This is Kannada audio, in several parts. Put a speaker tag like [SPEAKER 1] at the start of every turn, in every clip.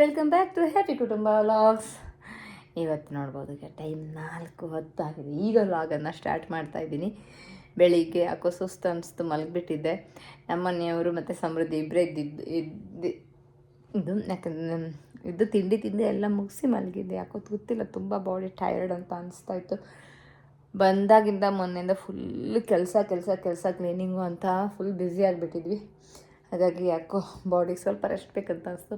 [SPEAKER 1] ವೆಲ್ಕಮ್ ಬ್ಯಾಕ್ ಟು ಹ್ಯಾಪಿ ಕುಟುಂಬ ವ್ಲಾಗ್ಸ್. ಇವತ್ತು ನೋಡ್ಬೋದು ಈಗ ಟೈಮ್ 4:10 ಆಗಿದೆ. ಈಗ ವ್ಲಾಗನ್ನು ಸ್ಟಾರ್ಟ್ ಮಾಡ್ತಾಯಿದ್ದೀನಿ. ಬೆಳಿಗ್ಗೆ ಯಾಕೋ ಸುಸ್ತು ಅನಿಸ್ತು, ಮಲಗಿಬಿಟ್ಟಿದ್ದೆ. ನಮ್ಮ ಮನೆಯವರು ಮತ್ತು ಸಮೃದ್ಧಿ ಇಬ್ಬರೇ ಇದು ಯಾಕಂದರೆ ತಿಂಡಿ ಎಲ್ಲ ಮುಗಿಸಿ ಮಲಗಿದ್ದೆ. ಯಾಕೋ ಗೊತ್ತಿಲ್ಲ, ತುಂಬ ಬಾಡಿ ಟಯರ್ಡ್ ಅಂತ ಅನಿಸ್ತಾಯಿತ್ತು. ಬಂದಾಗಿಂದ ಮೊನ್ನೆಯಿಂದ ಫುಲ್ ಕೆಲಸ ಕ್ಲೀನಿಂಗು ಅಂತ ಫುಲ್ ಬ್ಯುಸಿ ಆಗಿಬಿಟ್ಟಿದ್ವಿ. ಹಾಗಾಗಿ ಯಾಕೋ ಬಾಡಿಗೆ ಸ್ವಲ್ಪ ರೆಸ್ಟ್ ಬೇಕಂತ ಅನಿಸ್ತು.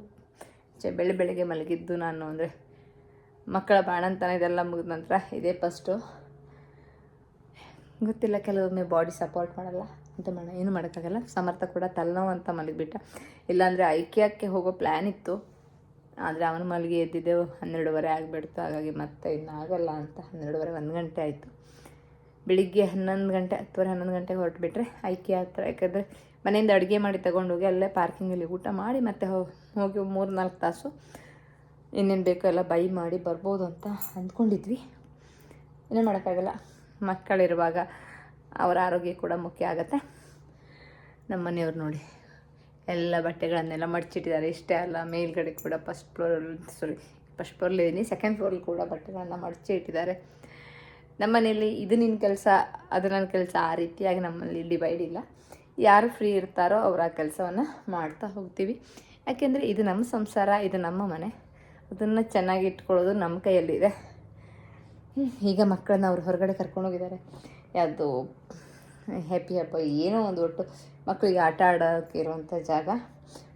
[SPEAKER 1] ಬೆಳಗ್ಗೆ ಮಲಗಿದ್ದು ನಾನು ಅಂದರೆ ಮಕ್ಕಳ ಬಾಣಂತನ ಇದೆಲ್ಲ ಮುಗಿದ ನಂತರ ಇದೇ ಫಸ್ಟು. ಗೊತ್ತಿಲ್ಲ, ಕೆಲವೊಮ್ಮೆ ಬಾಡಿ ಸಪೋರ್ಟ್ ಮಾಡಲ್ಲ ಅಂತ ಏನು ಮಾಡೋಕ್ಕಾಗಲ್ಲ. ಸಮರ್ಥ ಕೂಡ ತಲೆನೋವು ಅಂತ ಮಲಗಿಬಿಟ್ಟ. ಇಲ್ಲಾಂದರೆ ಐಕ್ಯಕ್ಕೆ ಹೋಗೋ ಪ್ಲ್ಯಾನ್ ಇತ್ತು, ಆದರೆ ಅವನು ಮಲಗಿ ಎದ್ದಿದ್ದೆವು 12:30 ಆಗಿಬಿಡ್ತು. ಹಾಗಾಗಿ ಮತ್ತೆ ಇನ್ನಾಗಲ್ಲ ಅಂತ 12:30 1 ಗಂಟೆ ಆಯಿತು. ಬೆಳಿಗ್ಗೆ 11 ಗಂಟೆ 10:30 ಗಂಟೆಗೆ ಹೊರಟುಬಿಟ್ರೆ ಐಕ್ಯ ಹತ್ರ. ಯಾಕಂದರೆ ಮನೆಯಿಂದ ಅಡುಗೆ ಮಾಡಿ ತೊಗೊಂಡೋಗಿ ಅಲ್ಲೇ ಪಾರ್ಕಿಂಗಲ್ಲಿ ಊಟ ಮಾಡಿ ಮತ್ತೆ ಹೋಗಿ 3-4 ತಾಸು ಇನ್ನೇನು ಬೇಕೋ ಎಲ್ಲ ಬೈ ಮಾಡಿ ಬರ್ಬೋದು ಅಂತ ಅಂದ್ಕೊಂಡಿದ್ವಿ. ಇನ್ನೂ ಮಾಡೋಕ್ಕಾಗಲ್ಲ, ಮಕ್ಕಳಿರುವಾಗ ಅವರ ಆರೋಗ್ಯ ಕೂಡ ಮುಖ್ಯ ಆಗುತ್ತೆ. ನಮ್ಮ ಮನೆಯವ್ರು ನೋಡಿ ಎಲ್ಲ ಬಟ್ಟೆಗಳನ್ನೆಲ್ಲ ಮಡಚಿಟ್ಟಿದ್ದಾರೆ. ಇಷ್ಟೇ ಅಲ್ಲ, ಮೇಲ್ಗಡೆ ಕೂಡ ಫಸ್ಟ್ ಫ್ಲೋರ್ಲಿದ್ದೀನಿ, ಸೆಕೆಂಡ್ ಫ್ಲೋರಲ್ಲಿ ಕೂಡ ಬಟ್ಟೆಗಳನ್ನು ಮಡಚಿ ಇಟ್ಟಿದ್ದಾರೆ. ನಮ್ಮ ಮನೆಯಲ್ಲಿ ಇದು ನಿನ್ನ ಕೆಲಸ, ಅದು ನನ್ನ ಕೆಲಸ, ಆ ರೀತಿಯಾಗಿ ನಮ್ಮಲ್ಲಿ ಡಿವೈಡ್ ಇಲ್ಲ. ಯಾರು ಫ್ರೀ ಇರ್ತಾರೋ ಅವ್ರು ಆ ಕೆಲಸವನ್ನು ಮಾಡ್ತಾ ಹೋಗ್ತೀವಿ. ಯಾಕೆಂದರೆ ಇದು ನಮ್ಮ ಸಂಸಾರ, ಇದು ನಮ್ಮ ಮನೆ, ಅದನ್ನು ಚೆನ್ನಾಗಿ ಇಟ್ಕೊಳ್ಳೋದು ನಮ್ಮ ಕೈಯಲ್ಲಿದೆ. ಈಗ ಮಕ್ಕಳನ್ನ ಅವ್ರು ಹೊರಗಡೆ ಕರ್ಕೊಂಡೋಗಿದ್ದಾರೆ. ಯಾವುದು ಹ್ಯಾಪಿ ಏನೋ ಒಂದು, ಒಟ್ಟು ಮಕ್ಕಳಿಗೆ ಆಟ ಆಡೋಕ್ಕೆ ಇರುವಂಥ ಜಾಗ.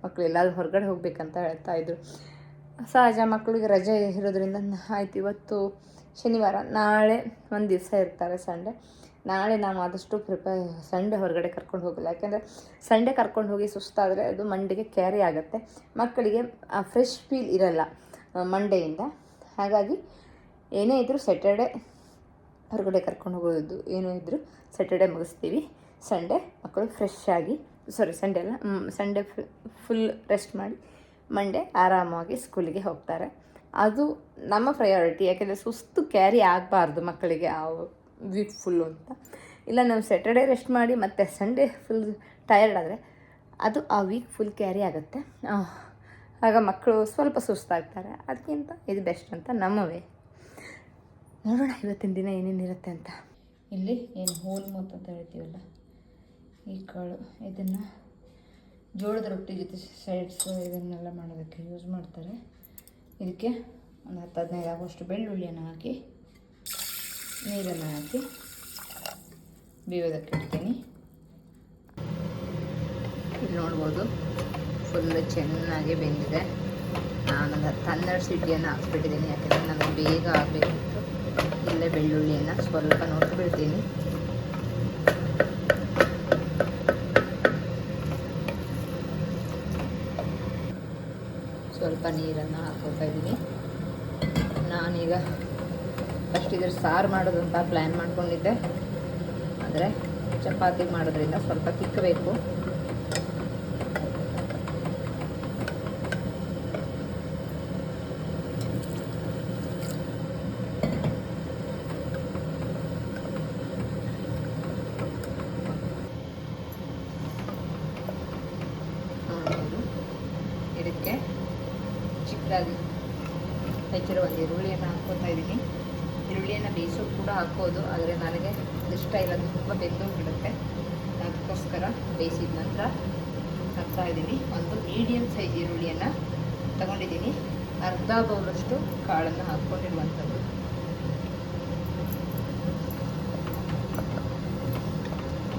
[SPEAKER 1] ಮಕ್ಕಳು ಎಲ್ಲಾದರೂ ಹೊರಗಡೆ ಹೋಗ್ಬೇಕಂತ ಹೇಳ್ತಾಯಿದ್ರು. ಸಹಜ, ಮಕ್ಕಳಿಗೆ ರಜೆ ಇರೋದ್ರಿಂದ ಆಯ್ತು. ಇವತ್ತು ಶನಿವಾರ, ನಾಳೆ ಒಂದು ದಿವಸ ಇರ್ತಾರೆ ಸಂಡೇ. ನಾಳೆ ನಾವು ಆದಷ್ಟು ಸಂಡೇ ಹೊರಗಡೆ ಕರ್ಕೊಂಡು ಹೋಗಲ್ಲ. ಯಾಕೆಂದರೆ ಸಂಡೇ ಕರ್ಕೊಂಡು ಹೋಗಿ ಸುಸ್ತಾದರೆ ಅದು ಮಂಡೆಗೆ ಕ್ಯಾರಿ ಆಗುತ್ತೆ. ಮಕ್ಕಳಿಗೆ ಫ್ರೆಶ್ ಫೀಲ್ ಇರಲ್ಲ ಮಂಡೆಯಿಂದ. ಹಾಗಾಗಿ ಏನೇ ಇದ್ದರೂ ಸ್ಯಾಟರ್ಡೆ ಹೊರಗಡೆ ಕರ್ಕೊಂಡು ಹೋಗೋದು, ಏನೂ ಇದ್ದರೂ ಸ್ಯಾಟರ್ಡೆ ಮುಗಿಸ್ತೀವಿ. ಸಂಡೇ ಮಕ್ಕಳು ಫ್ರೆಶ್ ಆಗಿ, ಸಂಡೇ ಅಲ್ಲ, ಸಂಡೇ ಫುಲ್ ರೆಸ್ಟ್ ಮಾಡಿ ಮಂಡೇ ಆರಾಮಾಗಿ ಸ್ಕೂಲಿಗೆ ಹೋಗ್ತಾರೆ. ಅದು ನಮ್ಮ ಪ್ರಯಾರಿಟಿ. ಯಾಕೆಂದರೆ ಸುಸ್ತು ಕ್ಯಾರಿ ಆಗಬಾರ್ದು ಮಕ್ಕಳಿಗೆ ಆ ವೀಕ್ ಫುಲ್ಲು ಅಂತ. ಇಲ್ಲ, ನಾವು ಸ್ಯಾಟರ್ಡೇ ರೆಸ್ಟ್ ಮಾಡಿ ಮತ್ತು ಸಂಡೇ ಫುಲ್ ಟಯರ್ಡ್ ಆದರೆ ಅದು ಆ ವೀಕ್ ಫುಲ್ ಕ್ಯಾರಿ ಆಗುತ್ತೆ. ಆಗ ಮಕ್ಕಳು ಸ್ವಲ್ಪ ಸುಸ್ತಾಗ್ತಾರೆ. ಅದಕ್ಕಿಂತ ಇದು ಬೆಸ್ಟ್ ಅಂತ ನಮ್ಮವೇ. ನೋಡೋಣ ಇವತ್ತಿನ ದಿನ ಏನೇನಿರುತ್ತೆ ಅಂತ. ಇಲ್ಲಿ ಏನು ಹೋಲ್ ಮೂತ್ ಅಂತ ಹೇಳ್ತೀವಲ್ಲ, ಈ ಕಾಳು, ಇದನ್ನು ಜೋಳದ ರೊಟ್ಟಿ ಜೊತೆ ಸೈಡ್ಸು ಇದನ್ನೆಲ್ಲ ಮಾಡೋದಕ್ಕೆ ಯೂಸ್ ಮಾಡ್ತಾರೆ. ಇದಕ್ಕೆ ಒಂದು 10-15 ಆಗುವಷ್ಟು ಬೆಳ್ಳುಳ್ಳಿಯನ್ನು ಹಾಕಿ ನೀರನ್ನು ಹಾಕಿ ಬೇಯೋದಕ್ಕೆ ಇಡ್ತೀನಿ. ಇಲ್ಲಿ ನೋಡ್ಬೋದು ಫುಲ್ಲು ಚೆನ್ನಾಗಿ ಬೆಂದಿದೆ. ನಾನೊಂದು 10-12 ಸಿಟಿಯನ್ನು ಹಾಕ್ಬಿಟ್ಟಿದ್ದೀನಿ. ಯಾಕೆಂದರೆ ನನಗೆ ಬೇಗ ಆಗಬೇಕಿತ್ತು. ಇಲ್ಲೇ ಬೆಳ್ಳುಳ್ಳಿಯನ್ನು ಸ್ವಲ್ಪ ನೋಡ್ಬಿಡ್ತೀನಿ. ಸ್ವಲ್ಪ ನೀರನ್ನು ಹಾಕೋತಾ ಇದ್ದೀನಿ. ನಾನೀಗ ಫಸ್ಟ್ ಇದ್ರ ಸಾರು ಮಾಡೋದು ಅಂತ ಪ್ಲ್ಯಾನ್ ಮಾಡ್ಕೊಂಡಿದ್ದೆ, ಆದರೆ ಚಪಾತಿ ಮಾಡೋದ್ರಿಂದ ಸ್ವಲ್ಪ ತಿಕ್ಕಬೇಕು. ಇದಕ್ಕೆ ಚಿಕ್ಕದಾಗಿ ಹೆಚ್ಚಿರೋ ಒಂದು ಈರುಳ್ಳಿಯನ್ನು ಹಾಕ್ಕೊತಾ ಇದ್ದೀನಿ. ಈರುಳ್ಳಿಯನ್ನು ಬೇಯಿಸೋದು ಕೂಡ ಹಾಕ್ಬೋದು, ಆದರೆ ನನಗೆ ಇಷ್ಟ ಇಲ್ಲ, ತುಂಬ ಬೆಂದೋಗ್ಬಿಡುತ್ತೆ. ಅದಕ್ಕೋಸ್ಕರ ಬೇಯಿಸಿದ ನಂತರ ಹಾಕ್ತಾ ಇದ್ದೀನಿ. ಒಂದು ಮೀಡಿಯಮ್ ಸೈಜ್ ಈರುಳ್ಳಿಯನ್ನು ತಗೊಂಡಿದ್ದೀನಿ. ಅರ್ಧ ಬೌಲಷ್ಟು ಕಾಳನ್ನು ಹಾಕ್ಕೊಂಡಿರುವಂಥದ್ದು.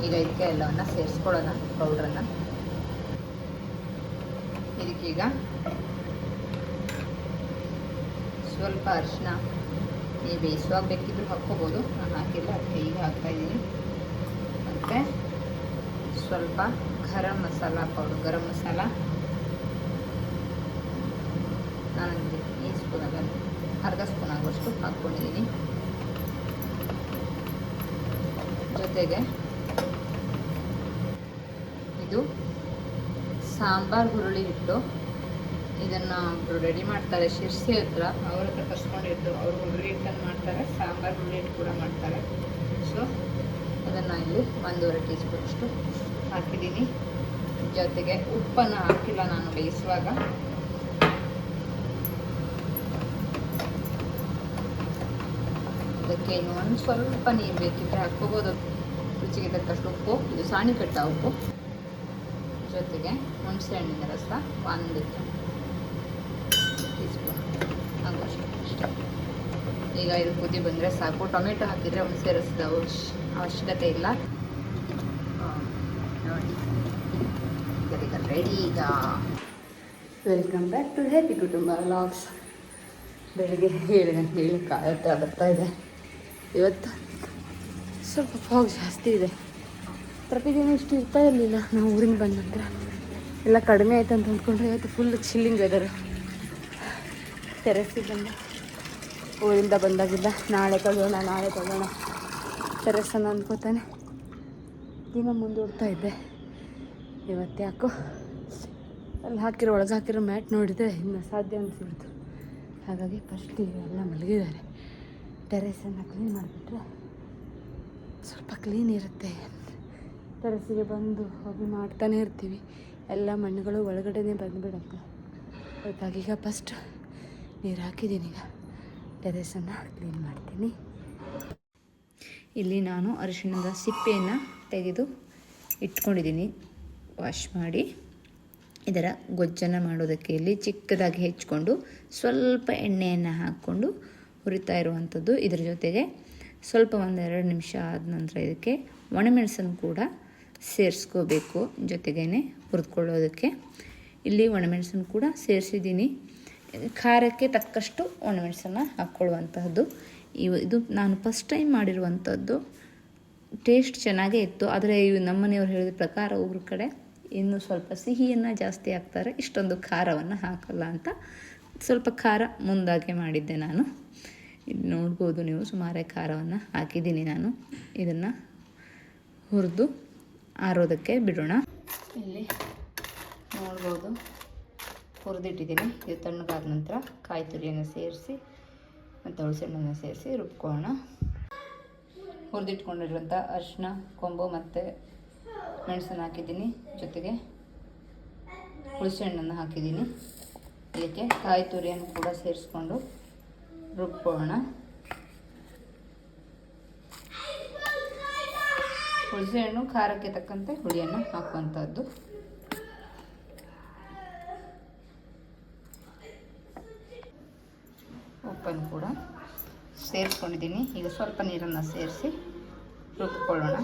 [SPEAKER 1] ಈಗ ಇದಕ್ಕೆ ಎಲ್ಲವನ್ನು ಸೇರಿಸ್ಕೊಳ್ಳೋಣ, ಪೌಡ್ರನ್ನು. ಇದಕ್ಕೀಗ ಸ್ವಲ್ಪ ಅರಿಶಿನ, ನೀವು ಬೇಯಿಸುವಾಗ ಬೇಕಿದ್ದರೂ ಹಾಕ್ಕೋಬೋದು, ನಾನು ಹಾಕಿಲ್ಲ, ಅದಕ್ಕೆ ಈಗ ಹಾಕ್ತಾಯಿದ್ದೀನಿ. ಮತ್ತು ಸ್ವಲ್ಪ ಗರಂ ಮಸಾಲ ಪೌಡರ್, ಗರಂ ಮಸಾಲ ನಾನೊಂದು ಈ ಸ್ಪೂನಾಗಲ್ಲ, ಅರ್ಧ ಸ್ಪೂನ್ ಆಗುವಷ್ಟು ಹಾಕ್ಕೊಂಡಿದ್ದೀನಿ. ಜೊತೆಗೆ ಇದು ಸಾಂಬಾರು ಹುರುಳಿ ಹಿಟ್ಟು. ಇದನ್ನು ಒಬ್ಬರು ರೆಡಿ ಮಾಡ್ತಾರೆ ಶಿರ್ಸಿ ಹತ್ರ, ಅವ್ರ ಹತ್ರ ಕಸ್ಕೊಂಡಿದ್ದು. ಅವರು ಹುರುಳಿ ಹಿಟ್ಟನ್ನು ಮಾಡ್ತಾರೆ, ಸಾಂಬಾರು ಹುರುಳಿ ಹಿಟ್ಟು ಕೂಡ ಮಾಡ್ತಾರೆ. ಸೊ ಅದನ್ನು ಇಲ್ಲಿ 1.5 ಟೀ ಸ್ಪೂನಷ್ಟು ಹಾಕಿದ್ದೀನಿ. ಜೊತೆಗೆ ಉಪ್ಪನ್ನು ಹಾಕಿಲ್ಲ ನಾನು ಬೇಯಿಸುವಾಗ. ಇದಕ್ಕೆ ಇನ್ನು ಒಂದು ಸ್ವಲ್ಪ ನೀರು ಬೇಕಿದ್ರೆ ಹಾಕ್ಕೋಬೋದು. ರುಚಿಗೆ ತಕ್ಕಷ್ಟು ಉಪ್ಪು, ಇದು ಸಾಣಿ ಕಟ್ಟ ಉಪ್ಪು, ಜೊತೆಗೆ ಹುಣಸೆ ಹಣ್ಣಿನ ರಸ 1 ಟೀ ಸ್ಪೂನ್ ಆಗುವಷ್ಟು ಅಷ್ಟೇ. ಈಗ ಇದು ಕುದಿ ಬಂದರೆ ಸಾಕು. ಟೊಮೆಟೊ ಹಾಕಿದರೆ ಹುಣಸೆ ರಸದ ಅವಶ್ಯಕತೆ ಇಲ್ಲ. ನೋಡಿ ಈಗ ರೆಡಿ. ಈಗ ವೆಲ್ಕಮ್ ಬ್ಯಾಕ್ ಟು ಹ್ಯಾಪಿ ಕುಟುಂಬ ವ್ಲಾಗ್ಸ್. ಬೆಳಗ್ಗೆ 7 ಗಂಟೆ 7 ಬರ್ತಾ ಇದೆ. ಇವತ್ತು ಸ್ವಲ್ಪ ಫಾಗ್ ಜಾಸ್ತಿ ಇದೆ. ಪ್ರತಿದಿನ ಇಷ್ಟು ಇರ್ತಾ ಇರಲಿಲ್ಲ. ನಾವು ಊರಿಂದ ಬಂದ ನಂತರ ಎಲ್ಲ ಕಡಿಮೆ ಆಯ್ತು ಅಂತ ಅಂದ್ಕೊಂಡ್ರೆ ಇವತ್ತು ಫುಲ್ ಚಿಲ್ಲಿಂಗ್ ವೆದರ್. ಟೆರೆಸ್ಸಿಗೆ ಬಂದ ಊರಿಂದ ಬಂದಾಗಿದ್ದ ನಾಳೆ ತೊಗೊಳ್ಳೋಣ ಟೆರೆಸನ್ನು ಅಂದ್ಕೋತಾನೆ ದಿನ ಮುಂದೂಡ್ತಾ ಇದ್ದೆ. ಇವತ್ತು ಯಾಕೋ ಅಲ್ಲಿ ಒಳಗೆ ಹಾಕಿರೋ ಮ್ಯಾಟ್ ನೋಡಿದರೆ ಇನ್ನು ಸಾಧ್ಯ ಅನಿಸ್ಬಿಡ್ತು. ಹಾಗಾಗಿ ಫಸ್ಟ್ ಎಲ್ಲ ಮಲಗಿದ್ದಾರೆ. ಟೆರೆಸನ್ನು ಕ್ಲೀನ್ ಮಾಡಿಬಿಟ್ರೆ ಸ್ವಲ್ಪ ಕ್ಲೀನ್ ಇರುತ್ತೆ. ಟೆರೆಸ್ಸಿಗೆ ಬಂದು ಹೋಗಿ ಮಾಡ್ತಾನೆ ಇರ್ತೀವಿ. ಎಲ್ಲ ಮಣ್ಣುಗಳು ಒಳಗಡೆನೇ ಬಂದುಬಿಡುತ್ತೆ. ಅದಕ್ಕಾಗಿ ಈಗ ಫಸ್ಟ್ ನೀರು ಹಾಕಿದ್ದೀನಿ. ಈಗ ಟೆರೆಸನ್ನು ಕ್ಲೀನ್ ಮಾಡ್ತೀನಿ. ಇಲ್ಲಿ ನಾನು ಅರಿಶಿಣದ ಸಿಪ್ಪೆಯನ್ನು ತೆಗೆದು ಇಟ್ಕೊಂಡಿದ್ದೀನಿ ವಾಶ್ ಮಾಡಿ. ಇದರ ಗೊಜ್ಜನ್ನು ಮಾಡೋದಕ್ಕೆ ಇಲ್ಲಿ ಚಿಕ್ಕದಾಗಿ ಹೆಚ್ಕೊಂಡು ಸ್ವಲ್ಪ ಎಣ್ಣೆಯನ್ನು ಹಾಕ್ಕೊಂಡು ಹುರಿತಾ ಇರುವಂಥದ್ದು. ಇದರ ಜೊತೆಗೆ ಸ್ವಲ್ಪ 1-2 ನಿಮಿಷ ಆದ ನಂತರ ಇದಕ್ಕೆ ಒಣಮೆಣಸನ್ನು ಕೂಡ ಸೇರಿಸ್ಕೋಬೇಕು ಜೊತೆಗೇ ಹುರಿದುಕೊಳ್ಳೋದಕ್ಕೆ. ಇಲ್ಲಿ ಒಣಮೆಣಸನ್ನು ಕೂಡ ಸೇರಿಸಿದ್ದೀನಿ. ಖಾರಕ್ಕೆ ತಕ್ಕಷ್ಟು ಒಣಮೆಣಸನ್ನು ಹಾಕ್ಕೊಳ್ಳುವಂತಹದ್ದು. ಇದು ನಾನು ಫಸ್ಟ್ ಟೈಮ್ ಮಾಡಿರುವಂಥದ್ದು. ಟೇಸ್ಟ್ ಚೆನ್ನಾಗೇ ಇತ್ತು. ಆದರೆ ನಮ್ಮನೆಯವ್ರು ಹೇಳಿದ ಪ್ರಕಾರ ಒಬ್ಬರ ಕಡೆ ಇನ್ನೂ ಸ್ವಲ್ಪ ಸಿಹಿಯನ್ನು ಜಾಸ್ತಿ ಹಾಕ್ತಾರೆ, ಇಷ್ಟೊಂದು ಖಾರವನ್ನು ಹಾಕಲ್ಲ ಅಂತ ಸ್ವಲ್ಪ ಖಾರ ಮುಂದಾಗೆ ಮಾಡಿದ್ದೆ ನಾನು. ಇಲ್ಲಿ ನೋಡ್ಬೋದು ನೀವು, ಸುಮಾರೇ ಖಾರವನ್ನು ಹಾಕಿದ್ದೀನಿ ನಾನು. ಇದನ್ನು ಹುರಿದು ಆರೋದಕ್ಕೆ ಬಿಡೋಣ. ಇಲ್ಲಿ ನೋಡ್ಬೋದು ಹುರಿದಿಟ್ಟಿದ್ದೀನಿ. ಇದು ತಣ್ಣಗಾದ ನಂತರ ಕಾಯಿ ತುರಿಯನ್ನು ಸೇರಿಸಿ ಮತ್ತು ಹುಣಸೆಹಣ್ಣನ್ನು ಸೇರಿಸಿ ರುಬ್ಕೊಳ್ಳೋಣ. ಹುರಿದಿಟ್ಕೊಂಡಿರುವಂಥ ಅರಿಶಿನ ಕೊಂಬು ಮತ್ತು ಮೆಣಸನ್ನು ಹಾಕಿದ್ದೀನಿ. ಜೊತೆಗೆ ಹುಣಸೆಹಣ್ಣನ್ನು ಹಾಕಿದ್ದೀನಿ. ಇದಕ್ಕೆ ಕಾಯಿ ತುರಿಯನ್ನು ಕೂಡ ಸೇರಿಸ್ಕೊಂಡು ರುಬ್ಕೊಳ್ಳೋಣ. ಹುಣಸೆಹಣ್ಣು ಖಾರಕ್ಕೆ ತಕ್ಕಂತೆ ಹುಳಿಯನ್ನು ಹಾಕುವಂಥದ್ದು. ಉಪ್ಪನ್ನು ಕೂಡ ಸೇರಿಸ್ಕೊಂಡಿದ್ದೀನಿ. ಈಗ ಸ್ವಲ್ಪ ನೀರನ್ನು ಸೇರಿಸಿ ರುಬ್ಕೊಳ್ಳೋಣ.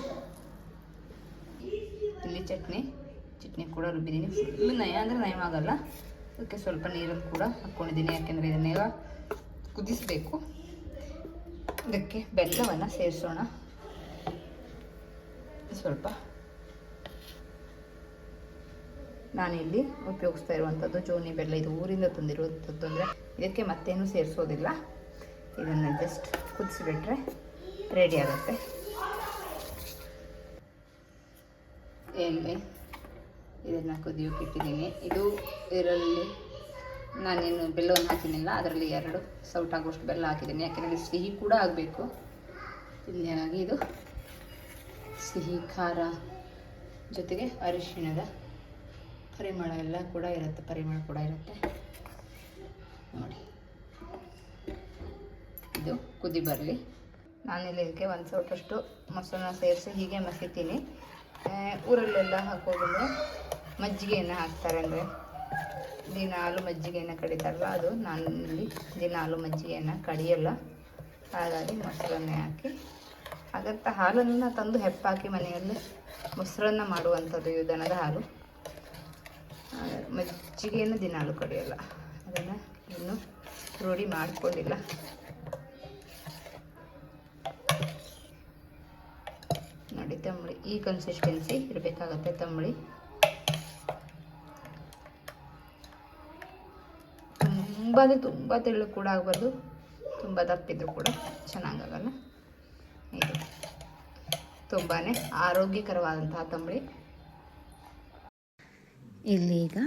[SPEAKER 1] ಇಲ್ಲಿ ಚಟ್ನಿ ಕೂಡ ರುಬ್ಬಿದ್ದೀನಿ. ಫುಲ್ಲು ನಯವಾಗಲ್ಲ, ಅದಕ್ಕೆ ಸ್ವಲ್ಪ ನೀರನ್ನು ಕೂಡ ಹಾಕ್ಕೊಂಡಿದ್ದೀನಿ. ಯಾಕೆಂದರೆ ಇದನ್ನೆಲ್ಲ ಕುದಿಸಬೇಕು. ಇದಕ್ಕೆ ಬೆಲ್ಲವನ್ನು ಸೇರಿಸೋಣ. ಸ್ವಲ್ಪ ನಾನಿಲ್ಲಿ ಉಪಯೋಗಿಸ್ತಾ ಇರುವಂಥದ್ದು ಜೋನಿ ಬೆಲ್ಲ. ಇದು ಊರಿಂದ ತಂದಿರುವಂಥದ್ದು. ಅಂದರೆ ಇದಕ್ಕೆ ಮತ್ತೇನು ಸೇರಿಸೋದಿಲ್ಲ. ಇದನ್ನು ಜಸ್ಟ್ ಕುದಿಸಿಬಿಟ್ರೆ ರೆಡಿ ಆಗುತ್ತೆ. ಎಣ್ಣೆ ಇದನ್ನು ಕುದಿಯೋಕೆ ಇಟ್ಟಿದ್ದೀನಿ. ಇದರಲ್ಲಿ ನಾನೇನು ಬೆಲ್ಲವನ್ನು ಹಾಕಿನಿಲ್ಲ, ಅದರಲ್ಲಿ 2 ಸೌಟಾಗುವಷ್ಟು ಬೆಲ್ಲ ಹಾಕಿದ್ದೀನಿ. ಯಾಕೆಂದರೆ ಸಿಹಿ ಕೂಡ ಆಗಬೇಕು. ತಿಂಡಿಯಾಗಿ ಇದು ಸಿಹಿ ಖಾರ ಜೊತೆಗೆ ಅರಿಶಿಣದ ಪರಿಮಳ ಎಲ್ಲ ಕೂಡ ಇರುತ್ತೆ. ನೋಡಿ, ಇದು ಕುದಿ ಬರಲಿ. ನಾನಿಲ್ಲಿ ಇದಕ್ಕೆ 1 ಸೌಟಷ್ಟು ಮೊಸರನ್ನ ಸೇರಿಸಿ ಹೀಗೆ ಮಸಿತೀನಿ. ಊರಲ್ಲೆಲ್ಲ ಹಾಕೋದಂದರೆ ಮಜ್ಜಿಗೆಯನ್ನು ಹಾಕ್ತಾರೆ. ಅಂದರೆ ದಿನಾಲು ಮಜ್ಜಿಗೆಯನ್ನು ಕಡಿತಾರಲ್ಲ, ಅದು ನಾನು ಇಲ್ಲಿ ದಿನಾಲು ಮಜ್ಜಿಗೆಯನ್ನು ಕಡಿಯಲ್ಲ. ಹಾಗಾಗಿ ಮೊಸರನ್ನೇ ಹಾಕಿ ಹಾಗಂತ ಹಾಲನ್ನು ತಂದು ಹೆಪ್ಪಾಕಿ ಮನೆಯಲ್ಲಿ ಮೊಸರನ್ನು ಮಾಡುವಂಥದ್ದು ಇದು ದನದ ಹಾಲು. ಮಜ್ಜಿಗೆಯನ್ನು ದಿನಾಲು ಕಡಿಯಲ್ಲ. ಅದನ್ನು ಇನ್ನೂ ರೂಢಿ ಮಾಡಿಕೊಂಡಿಲ್ಲ. ನೋಡಿ, ತಂಬಳಿ ಈ ಕನ್ಸಿಸ್ಟೆನ್ಸಿ ಇರಬೇಕಾಗತ್ತೆ. ತಂಬಳಿ ತುಂಬ ತೆಳ್ಳು ಕೂಡ ಆಗಬಾರ್ದು, ತುಂಬ ದಪ್ಪಿದ್ರು ಕೂಡ ಚೆನ್ನಾಗಾಗಲ್ಲ. ಇದು ತುಂಬಾ ಆರೋಗ್ಯಕರವಾದಂತಹ ತಂಬಳಿ. ಇಲ್ಲಿ ಈಗ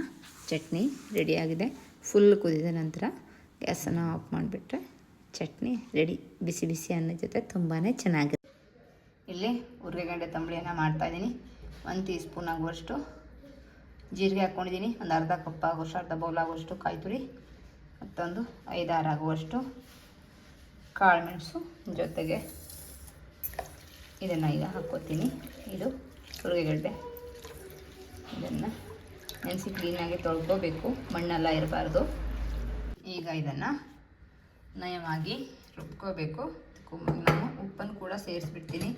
[SPEAKER 1] ಚಟ್ನಿ ರೆಡಿಯಾಗಿದೆ. ಫುಲ್ ಕುದಿದ ನಂತರ ಗ್ಯಾಸನ್ನು ಆಫ್ ಮಾಡಿಬಿಟ್ರೆ ಚಟ್ನಿ ರೆಡಿ. ಬಿಸಿ ಬಿಸಿ ಅನ್ನ ಜೊತೆ ತುಂಬಾ ಚೆನ್ನಾಗಿದೆ. ಇಲ್ಲಿ ಉರ್ಗಡ್ಡೆ ತಂಬಳಿಯನ್ನು ಮಾಡ್ತಾಯಿದ್ದೀನಿ. 1 ಟೀ ಸ್ಪೂನ್ ಆಗುವಷ್ಟು ಜೀರಿಗೆ ಹಾಕ್ಕೊಂಡಿದ್ದೀನಿ. ಒಂದು ಅರ್ಧ ಕಪ್ ಆಗುವಷ್ಟು, ಅರ್ಧ ಬೌಲ್ ಆಗುವಷ್ಟು ಕಾಯಿ ತುರಿ, ಮತ್ತೊಂದು 5-6 ಆಗುವಷ್ಟು ಕಾಳುಮೆಣಸು ಜೊತೆಗೆ ಇದನ್ನು ಈಗ ಹಾಕ್ಕೋತೀನಿ. ಇದು ಸುರಿಗೆಗಡ್ಡೆ. ಇದನ್ನು ನೆನೆಸಿ ಕ್ಲೀನಾಗಿ ತೊಳ್ಕೊಬೇಕು, ಮಣ್ಣೆಲ್ಲ ಇರಬಾರ್ದು. ಈಗ ಇದನ್ನು ನಯವಾಗಿ ರುಬ್ಕೋಬೇಕು. ನಾನು ಉಪ್ಪನ್ನು ಕೂಡ ಸೇರಿಸ್ಬಿಡ್ತೀನಿ,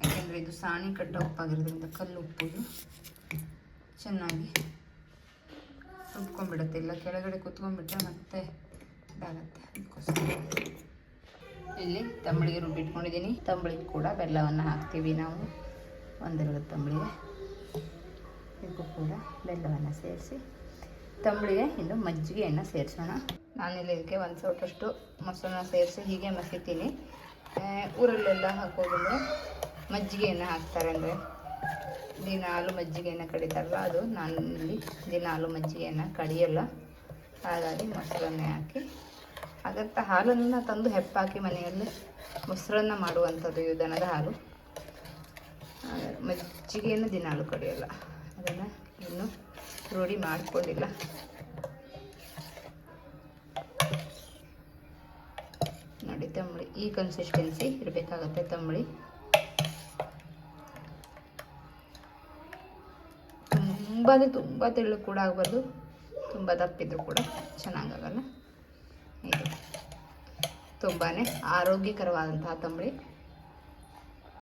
[SPEAKER 1] ಯಾಕೆಂದರೆ ಇದು ಸಾಣಿ ಕಟ್ಟ ಉಪ್ಪಾಗಿರೋದ್ರಿಂದ ಕಲ್ಲು ಉಪ್ಪು ಇದು ಚೆನ್ನಾಗಿ ರುಬ್ಕೊಂಡ್ಬಿಡುತ್ತೆ. ಇಲ್ಲ ಕೆಳಗಡೆ ಕುತ್ಕೊಂಡ್ಬಿಟ್ರೆ ಮತ್ತೆ ಇದಾಗತ್ತೆ. ಅದಕ್ಕೋಸ್ಕರ ಇಲ್ಲಿ ತಂಬಳಿಗೆ ರುಬ್ಬಿಟ್ಕೊಂಡಿದ್ದೀನಿ. ತಂಬಳಿಗೆ ಕೂಡ ಬೆಲ್ಲವನ್ನು ಹಾಕ್ತೀವಿ ನಾವು, ಒಂದೆರಡು ತಂಬಳಿಗೆ. ಇದಕ್ಕೂ ಕೂಡ ಬೆಲ್ಲವನ್ನು ಸೇರಿಸಿ ತಂಬಳಿಗೆ ಇನ್ನು ಮಜ್ಜಿಗೆಯನ್ನು ಸೇರಿಸೋಣ. ನಾನಿಲ್ಲಿ ಇದಕ್ಕೆ ಒಂದು ಸ್ವಲ್ಪಷ್ಟು ಮೊಸರನ್ನ ಸೇರಿಸಿ ಹೀಗೆ ಮಸಿತೀನಿ. ಊರಲ್ಲೆಲ್ಲ ಹಾಕೋದಂದರೆ ಮಜ್ಜಿಗೆಯನ್ನು ಹಾಕ್ತಾರೆ, ಅಂದರೆ ದಿನಾಲು ಮಜ್ಜಿಗೆಯನ್ನು ಕಡಿತಾರಲ್ಲ ಅದು. ನಾನು ಇಲ್ಲಿ ದಿನಾಲು ಮಜ್ಜಿಗೆಯನ್ನು ಕಡಿಯಲ್ಲ, ಹಾಗಾಗಿ ಮೊಸರನ್ನೇ ಹಾಕಿ ಹಾಗಂತ ಹಾಲನ್ನು ತಂದು ಹೆಪ್ಪಾಕಿ ಮನೆಯಲ್ಲಿ ಮೊಸರನ್ನ ಮಾಡುವಂಥದ್ದು ಇದು ದನದ ಹಾಲು. ಮಜ್ಜಿಗೆಯನ್ನು ದಿನಾಲು ಕಡಿಯಲ್ಲ, ಅದನ್ನು ಇನ್ನೂ ರೂಢಿ ಮಾಡಿಕೊಂಡಿಲ್ಲ. ನೋಡಿ ತಂಬಳಿ ಈ ಕನ್ಸಿಸ್ಟೆನ್ಸಿ ಇರಬೇಕಾಗತ್ತೆ. ತಂಬಳಿ ತುಂಬ ಅಂದರೆ ತುಂಬ ತೆಳ್ಳು ಕೂಡ ಆಗಬಾರ್ದು, ತುಂಬ ದಪ್ಪಿದ್ರು ಕೂಡ ಚೆನ್ನಾಗಾಗಲ್ಲ. ಇದು ತುಂಬಾ ಆರೋಗ್ಯಕರವಾದಂತಹ ತಂಬಳಿ.